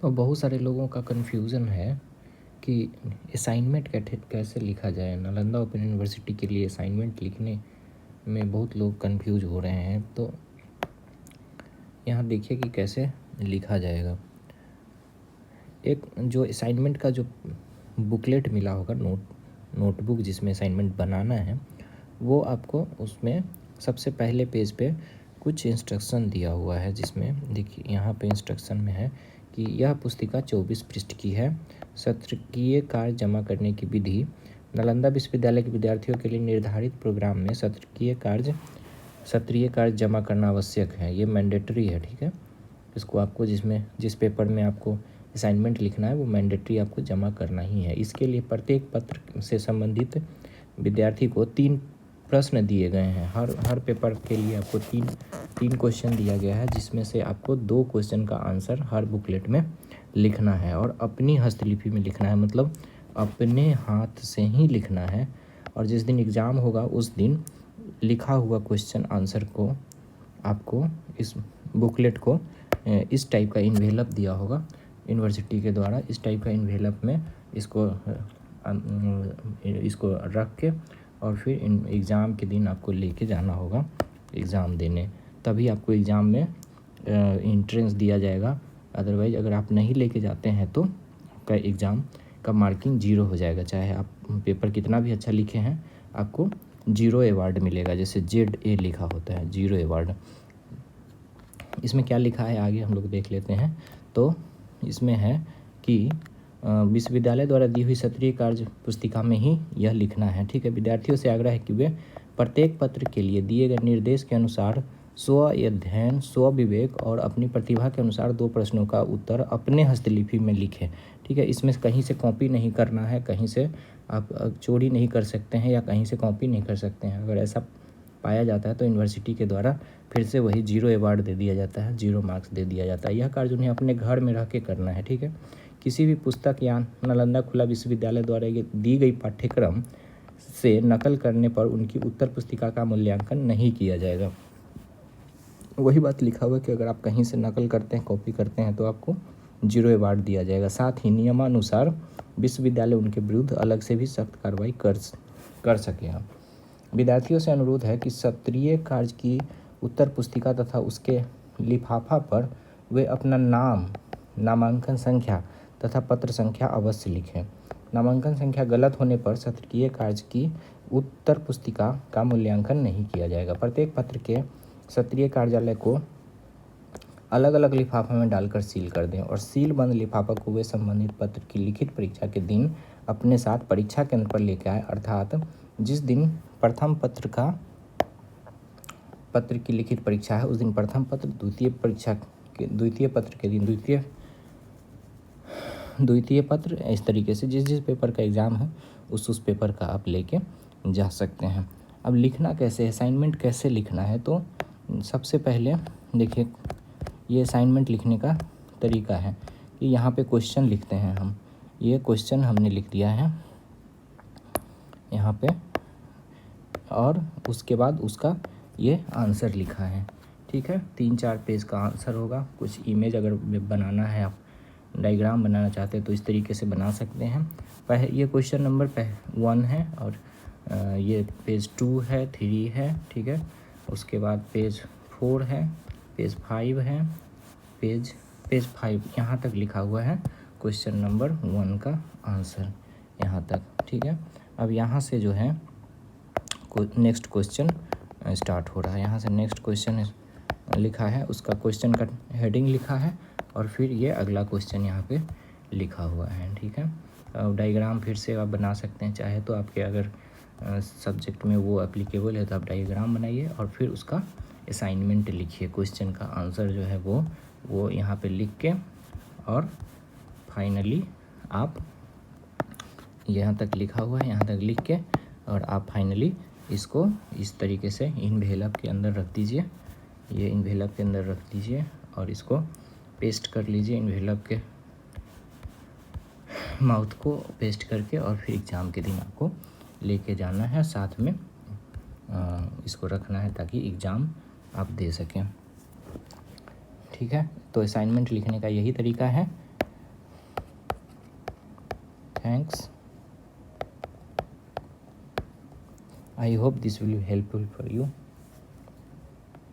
और बहुत सारे लोगों का कन्फ्यूज़न है कि असाइनमेंट कैसे लिखा जाए। नालंदा ओपन यूनिवर्सिटी के लिए असाइनमेंट लिखने में बहुत लोग कन्फ्यूज हो रहे हैं। तो यहाँ देखिए कि कैसे लिखा जाएगा। एक जो असाइनमेंट का जो बुकलेट मिला होगा, नोटबुक जिसमें असाइनमेंट बनाना है, वो आपको उसमें सबसे पहले पेज पे कुछ इंस्ट्रक्शन दिया हुआ है, जिसमें देखिए यहाँ पे इंस्ट्रक्शन में है कि यह पुस्तिका 24 पृष्ठ की है। सत्रीय कार्य जमा करने की विधि। नालंदा विश्वविद्यालय के विद्यार्थियों के लिए निर्धारित प्रोग्राम में सत्रीय कार्य जमा करना आवश्यक है। ये मैंडेटरी है, ठीक है। इसको आपको जिस पेपर में आपको असाइनमेंट लिखना है वो मैंडेटरी आपको जमा करना ही है। इसके लिए प्रत्येक पत्र से संबंधित विद्यार्थी को 3 प्रश्न दिए गए हैं। हर पेपर के लिए आपको तीन क्वेश्चन दिया गया है, जिसमें से आपको 2 क्वेश्चन का आंसर हर बुकलेट में लिखना है और अपनी हस्तलिपि में लिखना है, मतलब अपने हाथ से ही लिखना है। और जिस दिन एग्ज़ाम होगा उस दिन लिखा हुआ क्वेश्चन आंसर को आपको इस बुकलेट को इस टाइप का इन्वेलप दिया होगा यूनिवर्सिटी के द्वारा। इस टाइप का इन्वेलप में इसको रख के और फिर एग्ज़ाम के दिन आपको लेके जाना होगा एग्ज़ाम देने, तभी आपको एग्ज़ाम में एंट्रेंस दिया जाएगा। अदरवाइज़ अगर आप नहीं लेके जाते हैं तो आपका एग्ज़ाम का मार्किंग 0 हो जाएगा। चाहे आप पेपर कितना भी अच्छा लिखे हैं, आपको 0 अवार्ड मिलेगा। जैसे ZA लिखा होता है, 0 अवार्ड। इसमें क्या लिखा है आगे हम लोग देख लेते हैं। तो इसमें है कि विश्वविद्यालय द्वारा दी हुई सत्रीय कार्य पुस्तिका में ही यह लिखना है, ठीक है। विद्यार्थियों से आग्रह है कि वे प्रत्येक पत्र के लिए दिए गए निर्देश के अनुसार स्व अध्ययन, स्व विवेक और अपनी प्रतिभा के अनुसार 2 प्रश्नों का उत्तर अपने हस्तलिपि में लिखें, ठीक है। इसमें कहीं से कॉपी नहीं करना है, कहीं से आप चोरी नहीं कर सकते हैं या कहीं से कॉपी नहीं कर सकते हैं। अगर ऐसा पाया जाता है तो यूनिवर्सिटी के द्वारा फिर से वही 0 अवार्ड दे दिया जाता है, 0 मार्क्स दे दिया जाता है। यह कार्य उन्हें अपने घर में रह के करना है, ठीक है। किसी भी पुस्तक या नालंदा खुला विश्वविद्यालय द्वारा दी गई पाठ्यक्रम से नकल करने पर उनकी उत्तर पुस्तिका का मूल्यांकन नहीं किया जाएगा। वही बात लिखा हुआ है कि अगर आप कहीं से नकल करते हैं, कॉपी करते हैं, तो आपको 0 अवार्ड दिया जाएगा। साथ ही नियमानुसार विश्वविद्यालय उनके विरुद्ध अलग से भी सख्त कार्रवाई कर सकेगा। विद्यार्थियों से अनुरोध है कि सत्रीय कार्य की उत्तर पुस्तिका तथा उसके लिफाफा पर वे अपना नाम, नामांकन संख्या तथा पत्र संख्या अवश्य लिखें। नामांकन संख्या गलत होने पर सत्रीय कार्य की उत्तर पुस्तिका का मूल्यांकन नहीं किया जाएगा। प्रत्येक पत्र के सत्रीय कार्यालय को अलग अलग लिफाफा में डालकर सील कर दें और सील बंद लिफाफा को वे संबंधित पत्र की लिखित परीक्षा के दिन अपने साथ परीक्षा केंद्र पर लेकर आए। अर्थात जिस दिन प्रथम पत्र की लिखित परीक्षा है उस दिन प्रथम पत्र, द्वितीय पत्र के दिन द्वितीय पत्र, इस तरीके से जिस पेपर का एग्ज़ाम है उस पेपर का आप लेके जा सकते हैं। अब लिखना कैसे है, असाइनमेंट कैसे लिखना है, तो सबसे पहले देखिए ये असाइनमेंट लिखने का तरीका है कि यहाँ पे क्वेश्चन लिखते हैं हम। ये क्वेश्चन हमने लिख दिया है यहाँ पे और उसके बाद उसका ये आंसर लिखा है, ठीक है। 3-4 पेज का आंसर होगा। कुछ इमेज अगर बनाना है, आप डायग्राम बनाना चाहते हैं तो इस तरीके से बना सकते हैं। ये क्वेश्चन नंबर 1 है और ये पेज 2 है, 3 है, ठीक है। उसके बाद पेज 4 है, पेज 5 है, पेज 5 यहाँ तक लिखा हुआ है क्वेश्चन नंबर 1 का आंसर यहाँ तक, ठीक है। अब यहाँ से जो है नेक्स्ट क्वेश्चन स्टार्ट हो रहा है। यहाँ से नेक्स्ट क्वेश्चन लिखा है, उसका क्वेश्चन का हेडिंग लिखा है और फिर ये अगला क्वेश्चन यहाँ पे लिखा हुआ है, ठीक है। अब डायग्राम फिर से आप बना सकते हैं, चाहे तो आपके अगर सब्जेक्ट में वो एप्लीकेबल है तो आप डायग्राम बनाइए और फिर उसका असाइनमेंट लिखिए। क्वेश्चन का आंसर जो है वो यहाँ पे लिख के और फाइनली आप यहाँ तक लिखा हुआ है, यहाँ तक लिख के और आप फाइनली इसको इस तरीके से इन्वेलप के अंदर रख दीजिए। ये इन्वेलप के अंदर रख दीजिए और इसको पेस्ट कर लीजिए इन्वेलप के माउथ को पेस्ट करके, और फिर एग्ज़ाम के दिन आपको लेके जाना है, साथ में इसको रखना है ताकि एग्ज़ाम आप दे सकें, ठीक है। तो असाइनमेंट लिखने का यही तरीका है। Thanks. I hope this will be helpful for you.